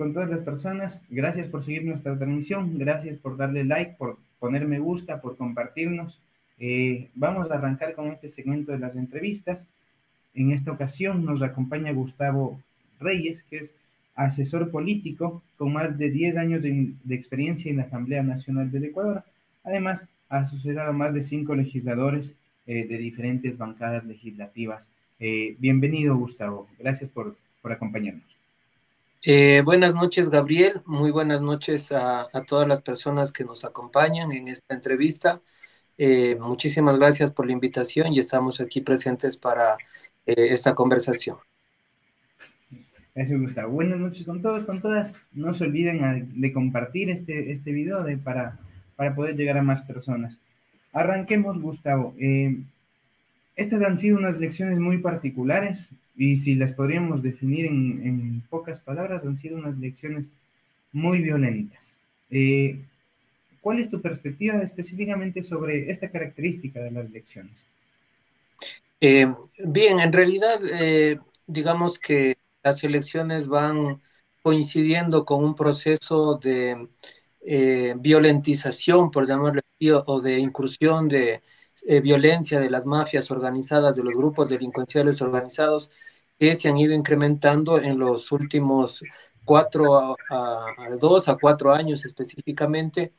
con todas las personas. Gracias por seguir nuestra transmisión. Gracias por darle like, por poner me gusta, por compartirnos. Vamos a arrancar con este segmento de las entrevistas. En esta ocasión nos acompaña Gustavo Reyes, que es asesor político con más de 10 años de experiencia en la Asamblea Nacional del Ecuador. Además, ha asesorado a más de 5 legisladores de diferentes bancadas legislativas. Bienvenido, Gustavo. Gracias por acompañarnos. Buenas noches, Gabriel. Muy buenas noches a todas las personas que nos acompañan en esta entrevista. Muchísimas gracias por la invitación y estamos aquí presentes para esta conversación. Gracias, Gustavo. Buenas noches con todos, con todas. No se olviden de compartir este video para poder llegar a más personas. Arranquemos, Gustavo. Estas han sido unas lecciones muy particulares y si las podríamos definir en pocas palabras, han sido unas lecciones muy violentas. ¿Cuál es tu perspectiva específicamente sobre esta característica de las lecciones? Bien, en realidad, digamos que las elecciones van coincidiendo con un proceso de violentización, por llamarlo así, o de incursión de violencia de las mafias organizadas, de los grupos delincuenciales organizados, que se han ido incrementando en los últimos 2 a 4 años específicamente,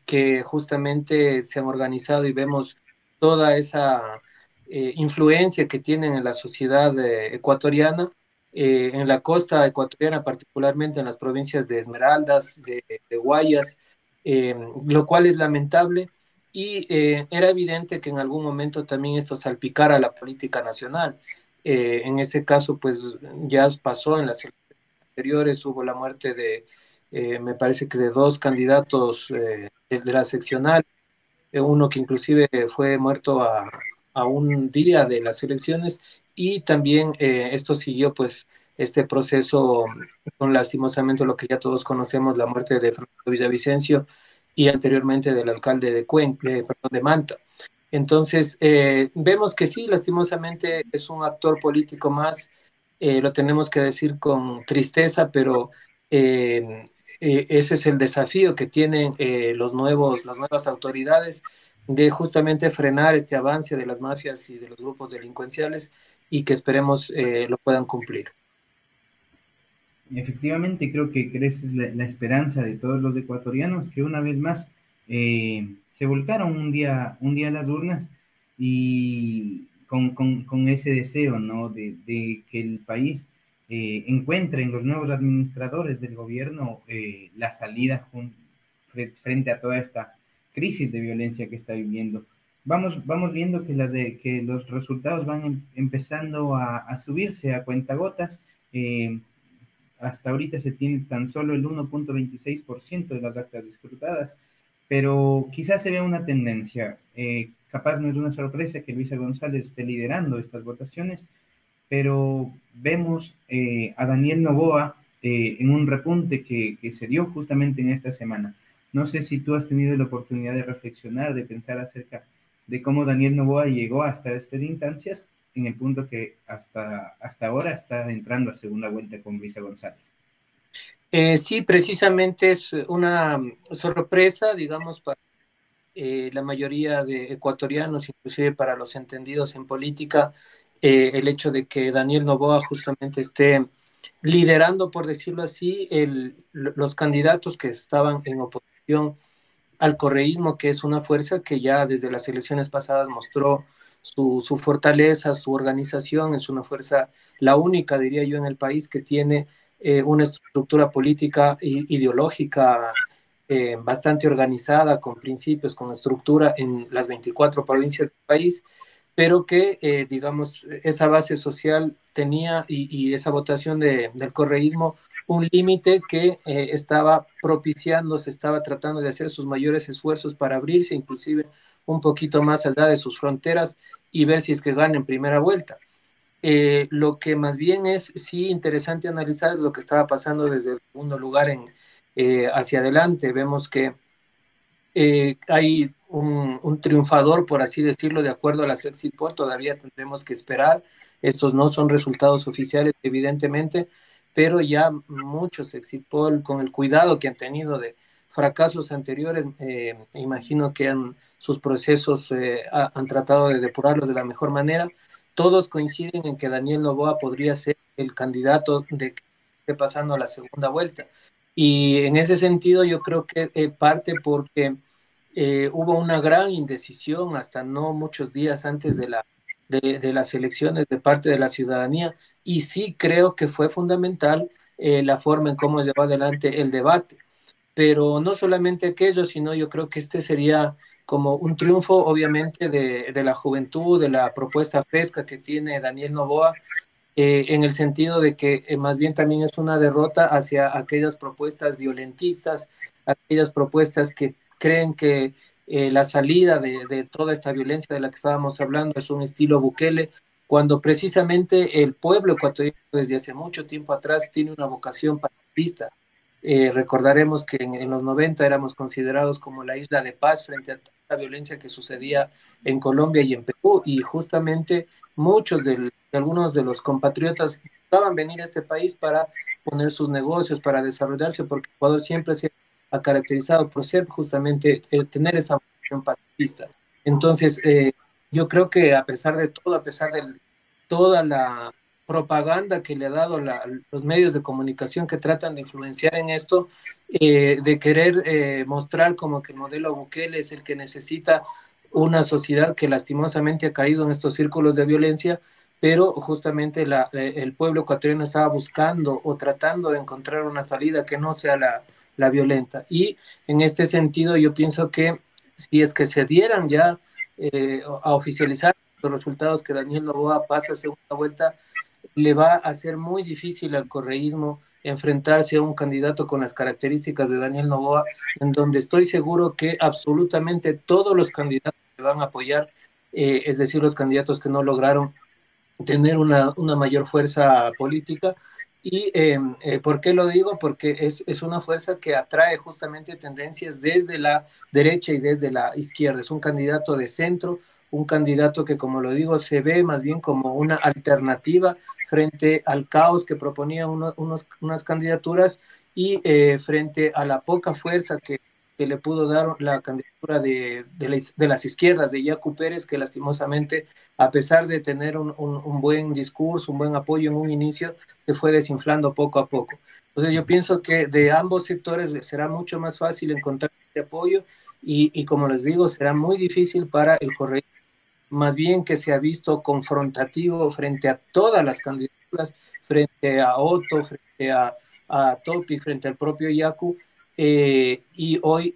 que justamente se han organizado y vemos toda esa influencia que tienen en la sociedad ecuatoriana, en la costa ecuatoriana, particularmente en las provincias de Esmeraldas, de Guayas, lo cual es lamentable y era evidente que en algún momento también esto salpicara a la política nacional. En este caso, pues ya pasó en las elecciones anteriores, hubo la muerte me parece que de 2 candidatos de la seccional, uno que inclusive fue muerto a un día de las elecciones y también esto siguió pues este proceso con lastimosamente lo que ya todos conocemos, la muerte de Fernando Villavicencio y anteriormente del alcalde de Manta. Entonces, vemos que sí, lastimosamente es un actor político más, lo tenemos que decir con tristeza, pero ese es el desafío que tienen las nuevas autoridades de justamente frenar este avance de las mafias y de los grupos delincuenciales y que esperemos lo puedan cumplir. Efectivamente, creo que esa es la esperanza de todos los ecuatorianos que una vez más se volcaron un día a las urnas y con ese deseo, ¿no? de que el país encuentre en los nuevos administradores del gobierno la salida frente a toda esta crisis de violencia que está viviendo. Vamos viendo que los resultados van empezando a subirse a cuentagotas. Hasta ahorita se tiene tan solo el 1.26% de las actas escrutadas, pero quizás se vea una tendencia. Capaz no es una sorpresa que Luisa González esté liderando estas votaciones, pero vemos a Daniel Noboa en un repunte que se dio justamente en esta semana. No sé si tú has tenido la oportunidad de reflexionar, de pensar acerca de cómo Daniel Noboa llegó hasta estas instancias, en el punto que hasta ahora está entrando a segunda vuelta con Luisa González. Sí, precisamente es una sorpresa, digamos, para la mayoría de ecuatorianos, inclusive para los entendidos en política, el hecho de que Daniel Noboa justamente esté liderando, por decirlo así, los candidatos que estaban en oposición al correísmo, que es una fuerza que ya desde las elecciones pasadas mostró su fortaleza, su organización, es una fuerza, la única, diría yo, en el país que tiene una estructura política e ideológica bastante organizada, con principios, con estructura en las 24 provincias del país, pero que, digamos, esa base social tenía y esa votación del correísmo un límite que estaba propiciando, se estaba tratando de hacer sus mayores esfuerzos para abrirse inclusive un poquito más allá de sus fronteras y ver si es que gana en primera vuelta. Lo que más bien es sí interesante analizar es lo que estaba pasando desde el segundo lugar hacia adelante. Vemos que hay un triunfador, por así decirlo, de acuerdo a las exit poll, todavía tendremos que esperar. Estos no son resultados oficiales, evidentemente, pero ya muchos Exitpol, con el cuidado que han tenido de fracasos anteriores, imagino que sus procesos han tratado de depurarlos de la mejor manera. Todos coinciden en que Daniel Noboa podría ser el candidato de que esté pasando a la segunda vuelta. Y en ese sentido yo creo que parte porque hubo una gran indecisión hasta no muchos días antes de las elecciones de parte de la ciudadanía, y sí creo que fue fundamental la forma en cómo llevó adelante el debate. Pero no solamente aquello, sino yo creo que este sería como un triunfo, obviamente, de la juventud, de la propuesta fresca que tiene Daniel Noboa, en el sentido de que más bien también es una derrota hacia aquellas propuestas violentistas, aquellas propuestas que creen que la salida de toda esta violencia de la que estábamos hablando es un estilo Bukele, cuando precisamente el pueblo ecuatoriano desde hace mucho tiempo atrás tiene una vocación pacifista. Recordaremos que en los 90 éramos considerados como la isla de paz frente a toda la violencia que sucedía en Colombia y en Perú, y justamente muchos de algunos de los compatriotas buscaban venir a este país para poner sus negocios, para desarrollarse, porque Ecuador siempre se ha caracterizado por ser justamente tener esa vocación pacifista. Entonces, yo creo que a pesar de todo, a pesar de toda la propaganda que le ha dado los medios de comunicación que tratan de influenciar en esto, de querer mostrar como que el modelo Bukele es el que necesita una sociedad que lastimosamente ha caído en estos círculos de violencia, pero justamente el pueblo ecuatoriano estaba buscando o tratando de encontrar una salida que no sea la violenta. Y en este sentido yo pienso que si es que se dieran ya a oficializar los resultados que Daniel Noboa pasa a segunda vuelta, le va a ser muy difícil al correísmo enfrentarse a un candidato con las características de Daniel Noboa, en donde estoy seguro que absolutamente todos los candidatos que van a apoyar, es decir, los candidatos que no lograron tener una mayor fuerza política. ¿Y por qué lo digo? Porque es una fuerza que atrae justamente tendencias desde la derecha y desde la izquierda. Es un candidato de centro, un candidato que, como lo digo, se ve más bien como una alternativa frente al caos que proponían unas candidaturas, y frente a la poca fuerza que le pudo dar la candidatura de las izquierdas, de Yacu Pérez, que lastimosamente, a pesar de tener un buen discurso, un buen apoyo en un inicio, se fue desinflando poco a poco. Entonces yo pienso que de ambos sectores será mucho más fácil encontrar este apoyo, y como les digo, será muy difícil para el correo, más bien que se ha visto confrontativo frente a todas las candidaturas, frente a Otto, frente a Topic, frente al propio Yacu, y hoy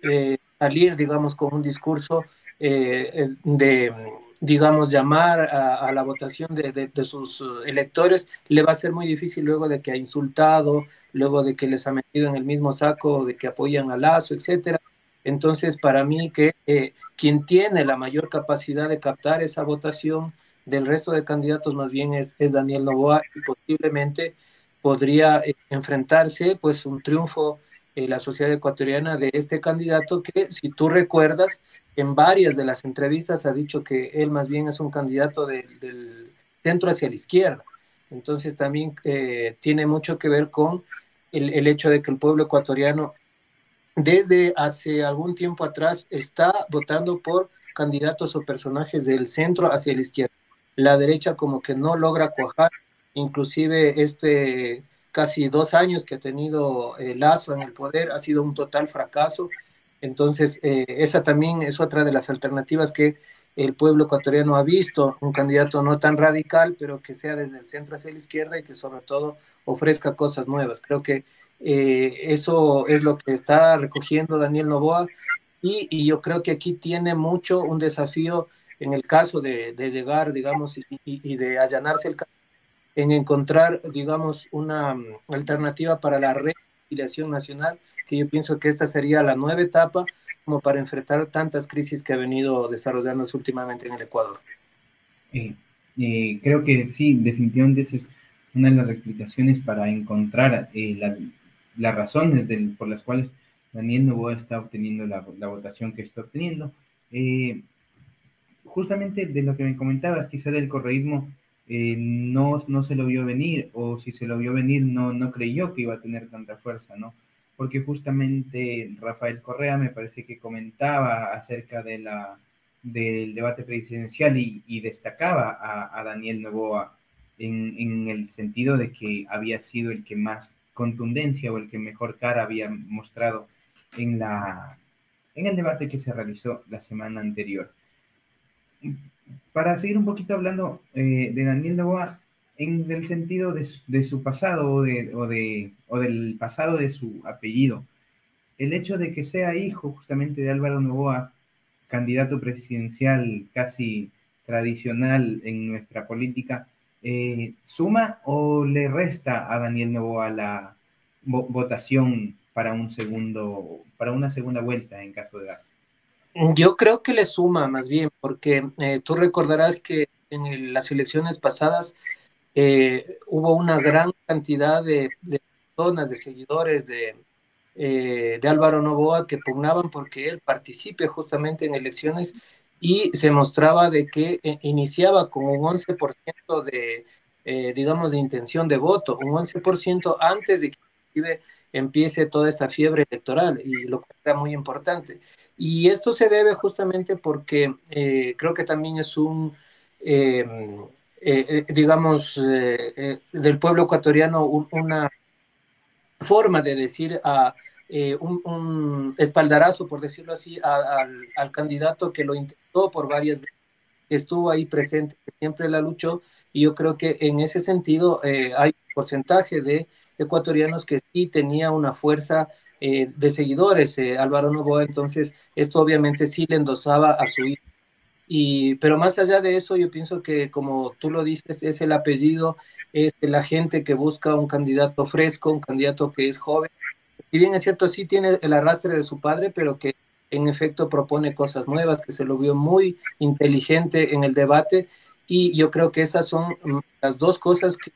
salir, digamos, con un discurso de, digamos, llamar a la votación de sus electores, le va a ser muy difícil luego de que ha insultado, luego de que les ha metido en el mismo saco, de que apoyan a Lazo, etcétera. Entonces, para mí que quien tiene la mayor capacidad de captar esa votación del resto de candidatos más bien es Daniel Noboa, y posiblemente podría enfrentarse pues un triunfo la sociedad ecuatoriana de este candidato que, si tú recuerdas, en varias de las entrevistas ha dicho que él más bien es un candidato del centro hacia la izquierda. Entonces también tiene mucho que ver con el hecho de que el pueblo ecuatoriano desde hace algún tiempo atrás está votando por candidatos o personajes del centro hacia la izquierda. La derecha como que no logra cuajar, inclusive casi 2 años que ha tenido Lazo en el poder ha sido un total fracaso. Entonces, esa también es otra de las alternativas que el pueblo ecuatoriano ha visto, un candidato no tan radical, pero que sea desde el centro hacia la izquierda y que sobre todo ofrezca cosas nuevas. Creo que eso es lo que está recogiendo Daniel Noboa, y yo creo que aquí tiene mucho un desafío en el caso de llegar, digamos, y de allanarse el camino, en encontrar, digamos, una alternativa para la reconciliación nacional, que yo pienso que esta sería la nueva etapa como para enfrentar tantas crisis que ha venido desarrollándose últimamente en el Ecuador. Eh, Creo que sí, definitivamente esa es una de las explicaciones para encontrar las razones por las cuales Daniel Noboa está obteniendo la votación que está obteniendo. Justamente de lo que me comentabas, quizá del correísmo, no se lo vio venir, o si se lo vio venir, no creyó que iba a tener tanta fuerza, ¿no? Porque justamente Rafael Correa me parece que comentaba acerca del debate presidencial y destacaba a Daniel Noboa en el sentido de que había sido el que más contundencia o el que mejor cara había mostrado en en el debate que se realizó la semana anterior. Para seguir un poquito hablando de Daniel Noboa, en el sentido de su pasado o del pasado de su apellido, el hecho de que sea hijo justamente de Álvaro Noboa, candidato presidencial casi tradicional en nuestra política, ¿suma o le resta a Daniel Noboa la votación para para una segunda vuelta en caso de darse? Yo creo que le suma más bien, porque tú recordarás que en las elecciones pasadas hubo una gran cantidad de personas, de seguidores de Álvaro Noboa que pugnaban porque él participe justamente en elecciones y se mostraba de que iniciaba con un 11% digamos, de intención de voto, un 11% antes de que empiece toda esta fiebre electoral, y lo que era muy importante. Y esto se debe justamente porque creo que también es eh, digamos, del pueblo ecuatoriano una forma de decir un espaldarazo, por decirlo así, al candidato que lo intentó por varias veces, que estuvo ahí presente, que siempre la luchó, y yo creo que en ese sentido hay un porcentaje de ecuatorianos que sí tenía una fuerza de seguidores, Álvaro Noboa, entonces esto obviamente sí le endosaba a su hijo. Pero más allá de eso, yo pienso que, como tú lo dices, es el apellido, es la gente que busca un candidato fresco, un candidato que es joven. Si bien es cierto, sí tiene el arrastre de su padre, pero que en efecto propone cosas nuevas, que se lo vio muy inteligente en el debate. Y yo creo que estas son las dos cosas que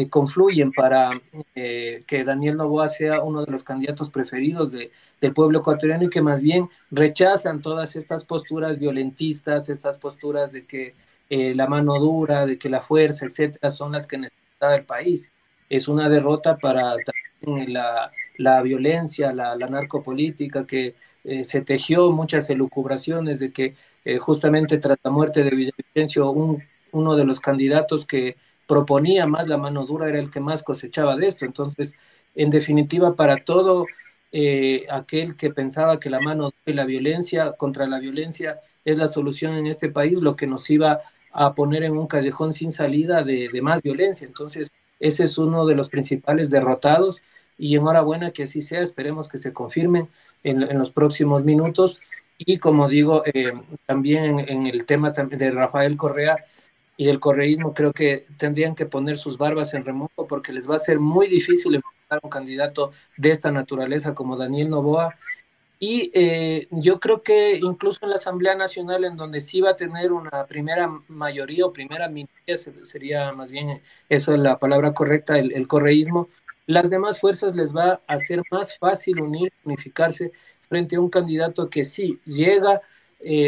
confluyen para que Daniel Noboa sea uno de los candidatos preferidos del pueblo ecuatoriano, y que más bien rechazan todas estas posturas violentistas, estas posturas de que la mano dura, de que la fuerza, etcétera, son las que necesita el país. Es una derrota para también la violencia, la narcopolítica, que se tejió muchas elucubraciones de que justamente tras la muerte de Villavicencio, uno de los candidatos que proponía más la mano dura era el que más cosechaba de esto. Entonces, en definitiva, para todo aquel que pensaba que la mano dura y la violencia contra la violencia es la solución en este país, lo que nos iba a poner en un callejón sin salida de más violencia. Entonces, ese es uno de los principales derrotados, y enhorabuena que así sea, esperemos que se confirmen en los próximos minutos. Y como digo, también en el tema de Rafael Correa y del correísmo, creo que tendrían que poner sus barbas en remojo, porque les va a ser muy difícil enfrentar un candidato de esta naturaleza como Daniel Noboa. Y yo creo que incluso en la Asamblea Nacional, en donde sí va a tener una primera mayoría o primera minoría, sería más bien eso la palabra correcta, el correísmo, las demás fuerzas les va a ser más fácil unificarse frente a un candidato que sí llega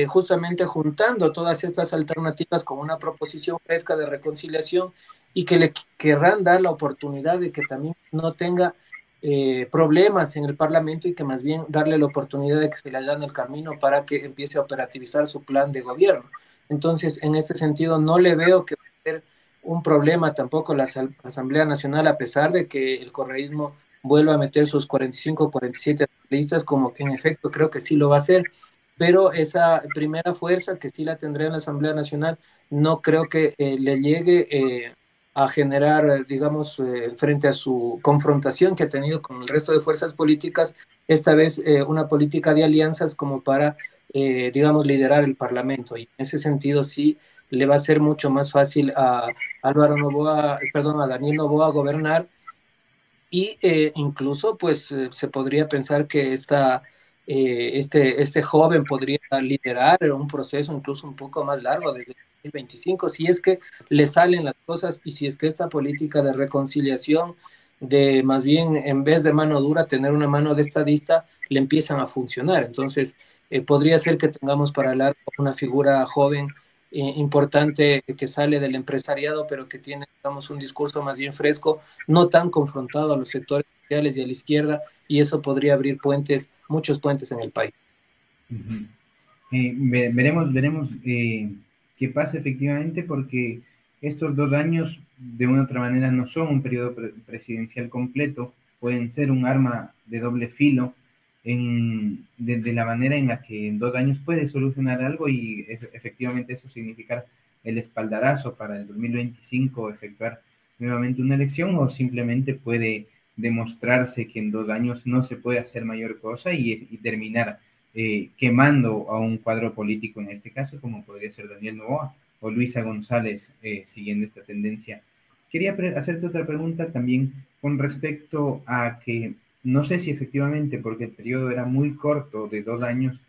justamente juntando todas estas alternativas con una proposición fresca de reconciliación, y que le querrán dar la oportunidad de que también no tenga problemas en el Parlamento, y que más bien darle la oportunidad de que se le allane el camino para que empiece a operativizar su plan de gobierno. Entonces, en este sentido, no le veo que va a ser un problema tampoco la Asamblea Nacional, a pesar de que el correísmo vuelva a meter sus 45, 47 listas, como que en efecto creo que sí lo va a hacer, pero esa primera fuerza que sí la tendrá en la Asamblea Nacional, no creo que le llegue a generar, digamos, frente a su confrontación que ha tenido con el resto de fuerzas políticas, esta vez una política de alianzas como para, digamos, liderar el Parlamento. Y en ese sentido sí le va a ser mucho más fácil a Álvaro Noboa, perdón, a Daniel Noboa gobernar. Y incluso pues se podría pensar que este joven podría liderar un proceso incluso un poco más largo desde 2025, si es que le salen las cosas, y si es que esta política de reconciliación, de más bien en vez de mano dura tener una mano de estadista, le empiezan a funcionar. Entonces podría ser que tengamos para hablar una figura joven importante que sale del empresariado, pero que tiene, digamos, un discurso más bien fresco, no tan confrontado a los sectores sociales y a la izquierda, y eso podría abrir puentes, muchos puentes en el país. Ujú. Veremos qué pasa efectivamente, porque estos 2 años, de una u otra manera, no son un periodo presidencial completo, pueden ser un arma de doble filo de la manera en la que en 2 años puede solucionar algo y efectivamente eso significar el espaldarazo para el 2025 efectuar nuevamente una elección, o simplemente puede demostrarse que en 2 años no se puede hacer mayor cosa y terminar quemando a un cuadro político, en este caso, como podría ser Daniel Noboa o Luisa González, siguiendo esta tendencia. Quería hacerte otra pregunta también con respecto a que no sé si efectivamente, porque el periodo era muy corto, de 2 años,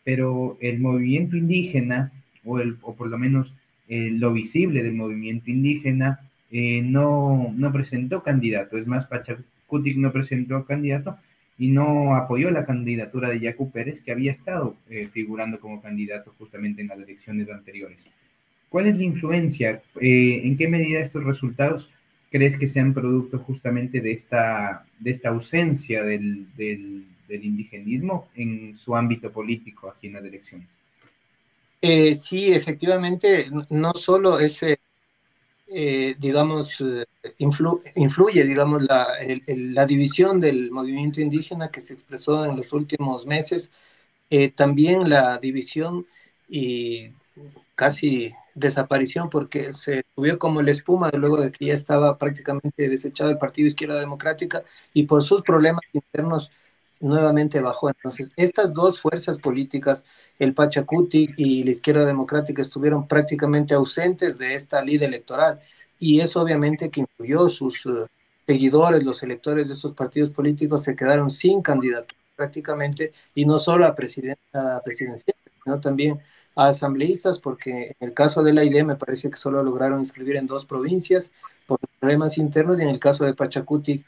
pero el movimiento indígena, o por lo menos lo visible del movimiento indígena, no presentó candidato. Es más, Pachacutic no presentó candidato y no apoyó la candidatura de Yacu Pérez, que había estado figurando como candidato justamente en las elecciones anteriores. ¿Cuál es la influencia? ¿En qué medida estos resultados crees que sean producto justamente de esta ausencia del indigenismo en su ámbito político aquí en las elecciones? Sí, efectivamente, no solo ese, digamos, influye, digamos, la división del movimiento indígena que se expresó en los últimos meses, también la división y casi desaparición, porque se subió como la espuma luego de que ya estaba prácticamente desechado el Partido Izquierda Democrática y por sus problemas internos nuevamente bajó. Entonces, estas dos fuerzas políticas, el Pachacuti y la Izquierda Democrática, estuvieron prácticamente ausentes de esta lid electoral y eso obviamente que influyó sus seguidores, los electores de estos partidos políticos se quedaron sin candidatura prácticamente, y no solo a presidencial, sino también a asambleístas, porque en el caso de la ID me parece que solo lograron inscribir en 2 provincias por problemas internos, y en el caso de Pachacuti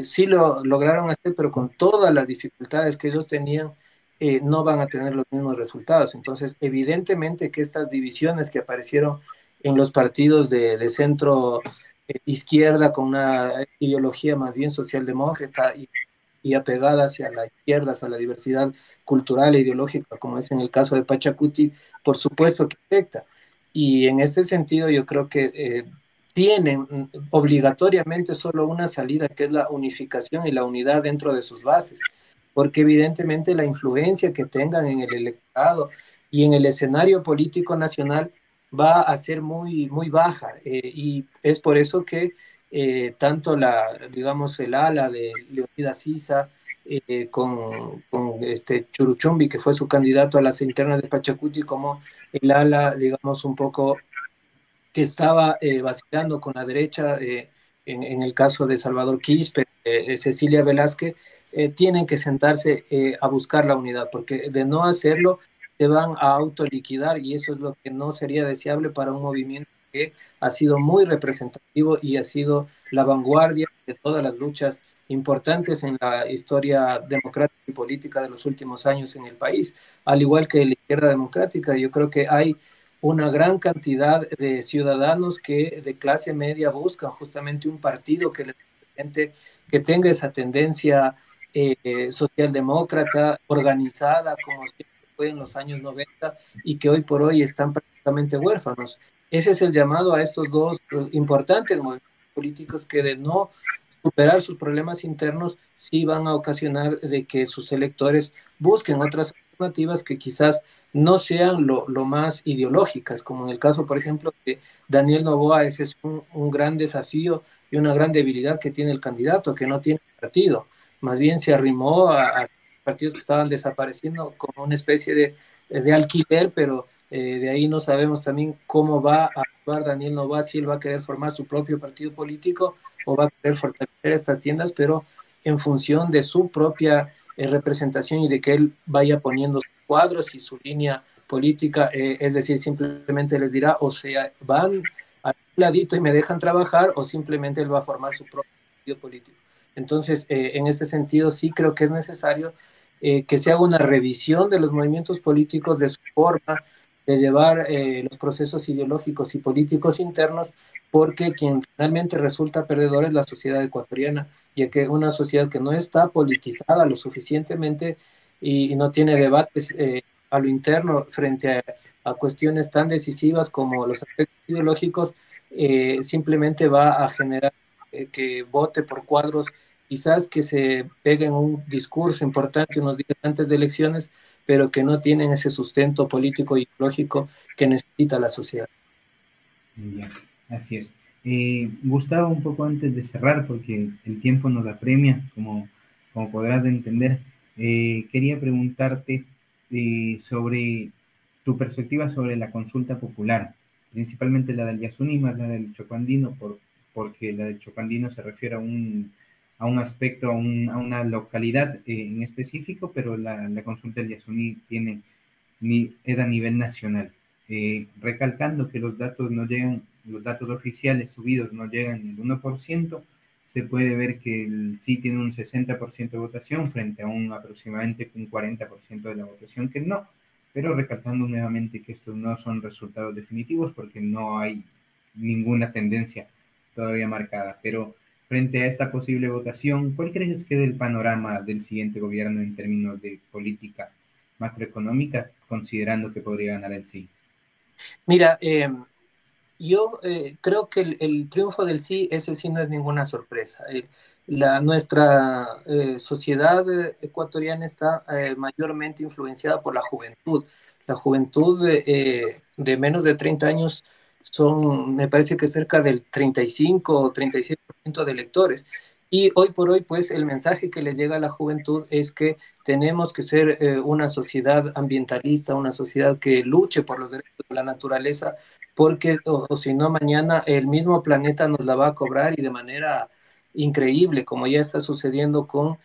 sí lo lograron hacer, pero con todas las dificultades que ellos tenían, no van a tener los mismos resultados. Entonces, evidentemente que estas divisiones que aparecieron en los partidos de centro izquierda, con una ideología más bien socialdemócrata y apegada hacia la izquierda, hacia la diversidad cultural e ideológica, como es en el caso de Pachacuti, por supuesto que afecta. Y en este sentido yo creo que tienen obligatoriamente solo una salida, que es la unificación y la unidad dentro de sus bases, porque evidentemente la influencia que tengan en el electorado y en el escenario político nacional va a ser muy, muy baja. Y es por eso que tanto digamos, el ala de Leonidas Sisa, con este Churuchumbi, que fue su candidato a las internas de Pachacuti, como el ala, digamos, un poco que estaba vacilando con la derecha, en el caso de Salvador Quispe, Cecilia Velázquez, tienen que sentarse a buscar la unidad, porque de no hacerlo se van a autoliquidar, y eso es lo que no sería deseable para un movimiento que ha sido muy representativo y ha sido la vanguardia de todas las luchas importantes en la historia democrática y política de los últimos años en el país, al igual que la izquierda democrática. Yo creo que hay una gran cantidad de ciudadanos que de clase media buscan justamente un partido que les represente, que tenga esa tendencia socialdemócrata, organizada, como siempre fue en los años 90, y que hoy por hoy están prácticamente huérfanos. Ese es el llamado a estos dos importantes movimientos políticos, que de no superar sus problemas internos, sí van a ocasionar de que sus electores busquen otras alternativas que quizás no sean lo más ideológicas, como en el caso, por ejemplo, de Daniel Noboa. Ese es un gran desafío y una gran debilidad que tiene el candidato, que no tiene partido. Más bien se arrimó a partidos que estaban desapareciendo como una especie de alquiler, pero de ahí no sabemos también cómo va a actuar Daniel Noboa, si él va a querer formar su propio partido político o va a querer fortalecer estas tiendas, pero en función de su propia representación y de que él vaya poniendo sus cuadros y su línea política, es decir, simplemente les dirá, o sea, van al ladito y me dejan trabajar, o simplemente él va a formar su propio partido político. Entonces, en este sentido, sí creo que es necesario que se haga una revisión de los movimientos políticos, de su forma, de llevar los procesos ideológicos y políticos internos, porque quien finalmente resulta perdedor es la sociedad ecuatoriana, ya que una sociedad que no está politizada lo suficientemente y no tiene debates a lo interno frente a cuestiones tan decisivas como los aspectos ideológicos, simplemente va a generar que vote por cuadros, quizás que se peguen un discurso importante unos días antes de elecciones, pero que no tienen ese sustento político y ideológico que necesita la sociedad. Ya, así es. Gustavo, un poco antes de cerrar, porque el tiempo nos apremia, como podrás entender, quería preguntarte sobre tu perspectiva sobre la consulta popular, principalmente la del Yasuní más la del Chocandino, porque la del Chocandino se refiere a un aspecto, a una localidad en específico, pero la consulta del Yasuní es a nivel nacional. Recalcando que los datos no llegan, los datos oficiales subidos no llegan ni al 1%, se puede ver que el sí tiene un 60% de votación frente a un aproximadamente un 40% de la votación que no, pero recalcando nuevamente que estos no son resultados definitivos porque no hay ninguna tendencia todavía marcada, pero frente a esta posible votación, ¿cuál crees que es el panorama del siguiente gobierno en términos de política macroeconómica, considerando que podría ganar el sí? Mira, yo creo que el triunfo del sí, ese sí no es ninguna sorpresa. Nuestra sociedad ecuatoriana está mayormente influenciada por la juventud. La juventud de menos de 30 años son, me parece que cerca del 35 o 37% de electores. Y hoy por hoy, pues, el mensaje que les llega a la juventud es que tenemos que ser una sociedad ambientalista, una sociedad que luche por los derechos de la naturaleza, porque o si no, mañana el mismo planeta nos la va a cobrar y de manera increíble, como ya está sucediendo con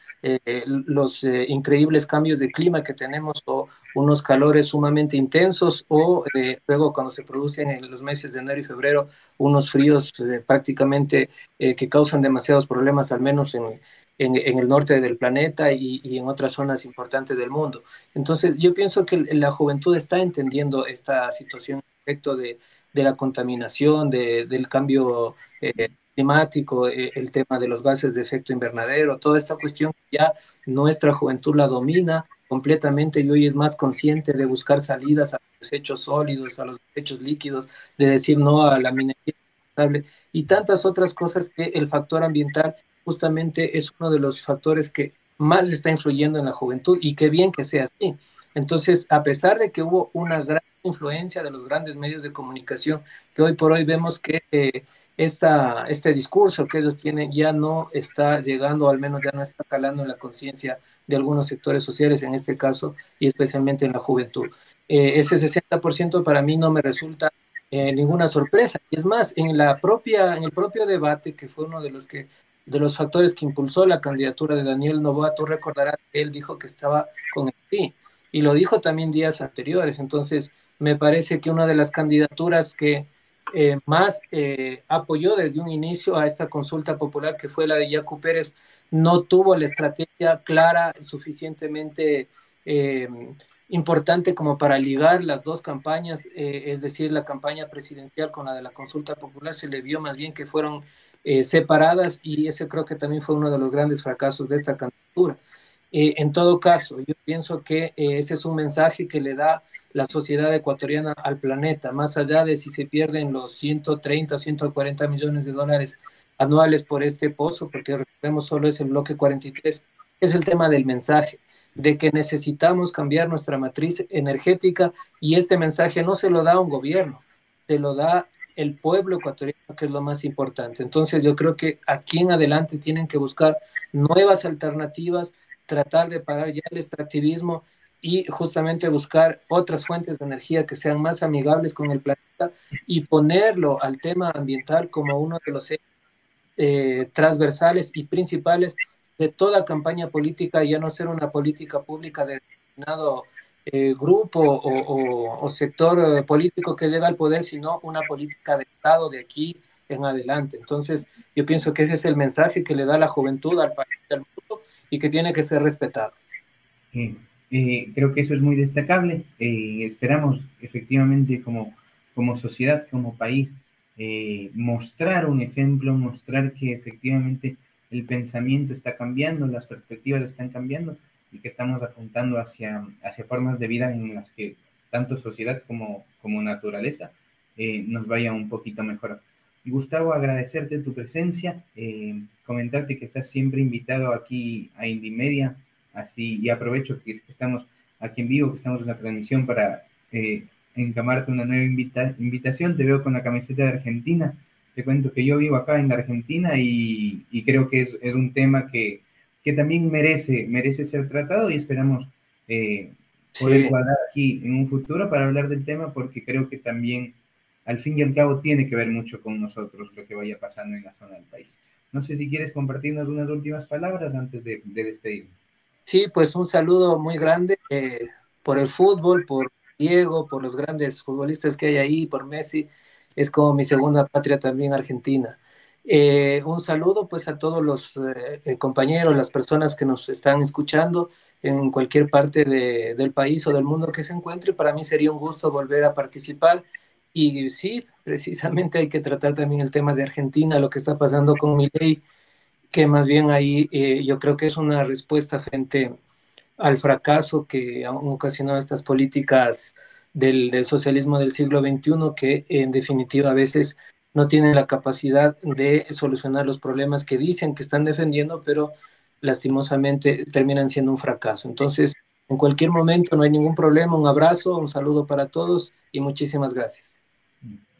los increíbles cambios de clima que tenemos, o unos calores sumamente intensos, o luego cuando se producen en los meses de enero y febrero unos fríos prácticamente que causan demasiados problemas, al menos en el norte del planeta y en otras zonas importantes del mundo. Entonces, yo pienso que la juventud está entendiendo esta situación respecto de la contaminación, del cambio climático, el tema de los gases de efecto invernadero, toda esta cuestión ya nuestra juventud la domina completamente y hoy es más consciente de buscar salidas a los desechos sólidos, a los desechos líquidos, de decir no a la minería y tantas otras cosas que el factor ambiental justamente es uno de los factores que más está influyendo en la juventud y qué bien que sea así. Entonces, a pesar de que hubo una gran influencia de los grandes medios de comunicación, que hoy por hoy vemos que este discurso que ellos tienen ya no está llegando, o al menos ya no está calando en la conciencia de algunos sectores sociales, en este caso, y especialmente en la juventud. Ese 60% para mí no me resulta ninguna sorpresa. Y es más, en el propio debate, que fue uno de los factores que impulsó la candidatura de Daniel Noboa, tú recordarás que él dijo que estaba con el sí, y lo dijo también días anteriores. Entonces, me parece que una de las candidaturas que más apoyó desde un inicio a esta consulta popular, que fue la de Yacu Pérez, no tuvo la estrategia clara, suficientemente eh, importante como para ligar las dos campañas, es decir, la campaña presidencial con la de la consulta popular. Se le vio más bien que fueron separadas, y ese creo que también fue uno de los grandes fracasos de esta candidatura. En todo caso, yo pienso que ese es un mensaje que le da la sociedad ecuatoriana al planeta, más allá de si se pierden los 130 o 140 millones de dólares anuales por este pozo, porque recordemos solo es el bloque 43, es el tema del mensaje, de que necesitamos cambiar nuestra matriz energética, y este mensaje no se lo da un gobierno, se lo da el pueblo ecuatoriano, que es lo más importante. Entonces yo creo que aquí en adelante tienen que buscar nuevas alternativas, tratar de parar ya el extractivismo y justamente buscar otras fuentes de energía que sean más amigables con el planeta, y ponerlo al tema ambiental como uno de los transversales y principales de toda campaña política, ya no ser una política pública de determinado grupo o sector político que llega al poder, sino una política de Estado de aquí en adelante. Entonces, yo pienso que ese es el mensaje que le da la juventud al país, al mundo, y que tiene que ser respetado. Creo que eso es muy destacable. Esperamos efectivamente como sociedad, como país, mostrar un ejemplo, mostrar que efectivamente el pensamiento está cambiando, las perspectivas están cambiando y que estamos apuntando hacia formas de vida en las que tanto sociedad como naturaleza nos vaya un poquito mejor. Gustavo, agradecerte tu presencia, comentarte que estás siempre invitado aquí a Indymedia, así, y aprovecho que estamos aquí en vivo, que estamos en la transmisión para encamarte una nueva invitación. Te veo con la camiseta de Argentina. Te cuento que yo vivo acá en la Argentina y creo que es un tema que también merece ser tratado y esperamos poder Sí, cuadrar aquí en un futuro para hablar del tema porque creo que también al fin y al cabo tiene que ver mucho con nosotros lo que vaya pasando en la zona del país. No sé si quieres compartirnos unas últimas palabras antes de despedirnos. sí, pues un saludo muy grande por el fútbol, por Diego, por los grandes futbolistas que hay ahí, por Messi. Es como mi segunda patria también, Argentina. Un saludo pues a todos los compañeros, las personas que nos están escuchando en cualquier parte del país o del mundo que se encuentre. Para mí sería un gusto volver a participar. Y sí, precisamente hay que tratar también el tema de Argentina, lo que está pasando con Milei, que más bien ahí yo creo que es una respuesta frente al fracaso que han ocasionado estas políticas del socialismo del siglo XXI, que en definitiva a veces no tienen la capacidad de solucionar los problemas que dicen que están defendiendo, pero lastimosamente terminan siendo un fracaso. Entonces, en cualquier momento no hay ningún problema, un abrazo, un saludo para todos y muchísimas gracias.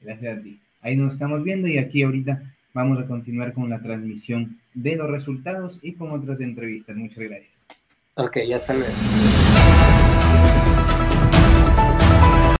Gracias a ti. Ahí nos estamos viendo y aquí ahorita vamos a continuar con la transmisión de los resultados y con otras entrevistas. Muchas gracias. Ok, ya hasta luego.